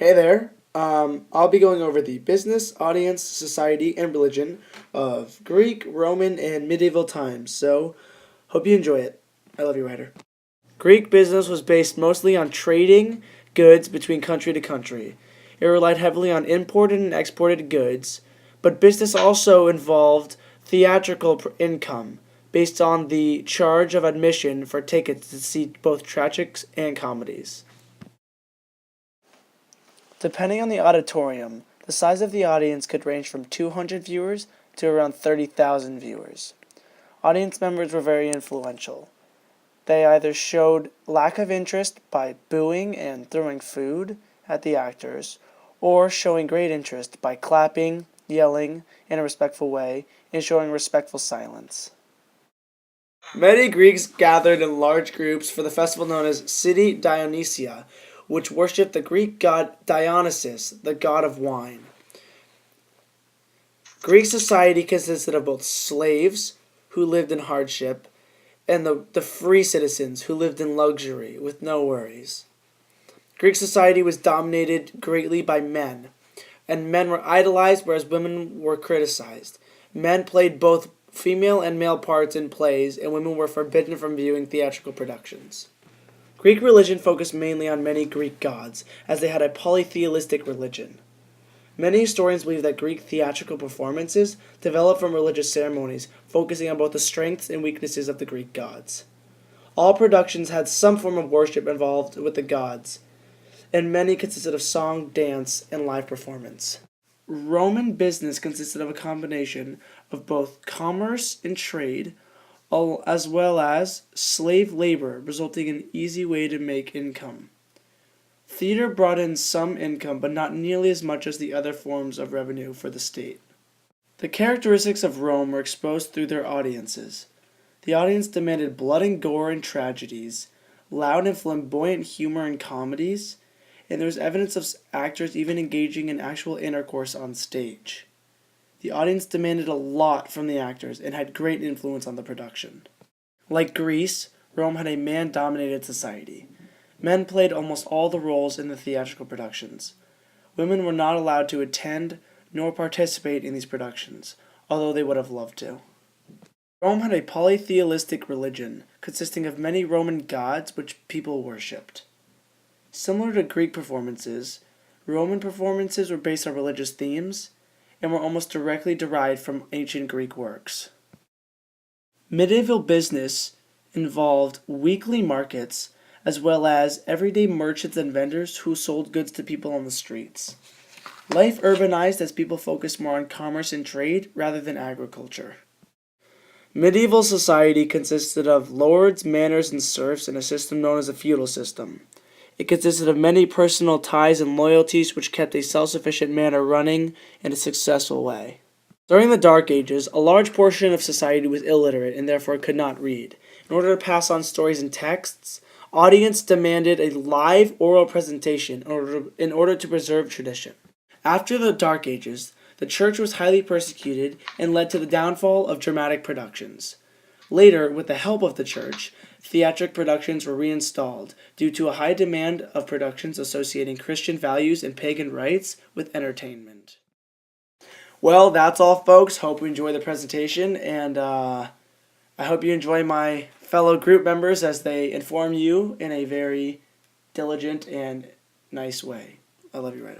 Hey there. I'll be going over the business, audience, society, and religion of Greek, Roman, and medieval times. So, hope you enjoy it. I love you, writer. Greek business was based mostly on trading goods between country to country. It relied heavily on imported and exported goods, but business also involved theatrical income based on the charge of admission for tickets to see both tragics and comedies. Depending on the auditorium, the size of the audience could range from 200 viewers to around 30,000 viewers. Audience members were very influential. They either showed lack of interest by booing and throwing food at the actors, or showing great interest by clapping, yelling in a respectful way, and showing respectful silence. Many Greeks gathered in large groups for the festival known as City Dionysia, which worshipped the Greek god Dionysus, the god of wine. Greek society consisted of both slaves, who lived in hardship, and the free citizens, who lived in luxury with no worries. Greek society was dominated greatly by men, and men were idolized whereas women were criticized. Men played both female and male parts in plays, and women were forbidden from viewing theatrical productions. Greek religion focused mainly on many Greek gods, as they had a polytheistic religion. Many historians believe that Greek theatrical performances developed from religious ceremonies, focusing on both the strengths and weaknesses of the Greek gods. All productions had some form of worship involved with the gods, and many consisted of song, dance, and live performance. Roman business consisted of a combination of both commerce and trade, as well as slave labor, resulting in an easy way to make income. Theater brought in some income, but not nearly as much as the other forms of revenue for the state. The characteristics of Rome were exposed through their audiences. The audience demanded blood and gore in tragedies, loud and flamboyant humor in comedies, and there was evidence of actors even engaging in actual intercourse on stage. The audience demanded a lot from the actors and had great influence on the production. Like Greece, Rome had a man-dominated society. Men played almost all the roles in the theatrical productions. Women were not allowed to attend nor participate in these productions, although they would have loved to. Rome had a polytheistic religion, consisting of many Roman gods which people worshipped. Similar to Greek performances, Roman performances were based on religious themes and were almost directly derived from ancient Greek works. Medieval business involved weekly markets as well as everyday merchants and vendors who sold goods to people on the streets. Life urbanized as people focused more on commerce and trade rather than agriculture. Medieval society consisted of lords, manors, and serfs in a system known as a feudal system. It consisted of many personal ties and loyalties which kept a self-sufficient manor running in a successful way. During the Dark Ages, a large portion of society was illiterate and therefore could not read. In order to pass on stories and texts, audience demanded a live oral presentation in order to preserve tradition. After the Dark Ages, the church was highly persecuted and led to the downfall of dramatic productions. Later, with the help of the church, theatric productions were reinstalled due to a high demand of productions associating Christian values and pagan rites with entertainment. Well, that's all, folks. Hope you enjoy the presentation, and I hope you enjoy my fellow group members as they inform you in a very diligent and nice way. I love you, writer.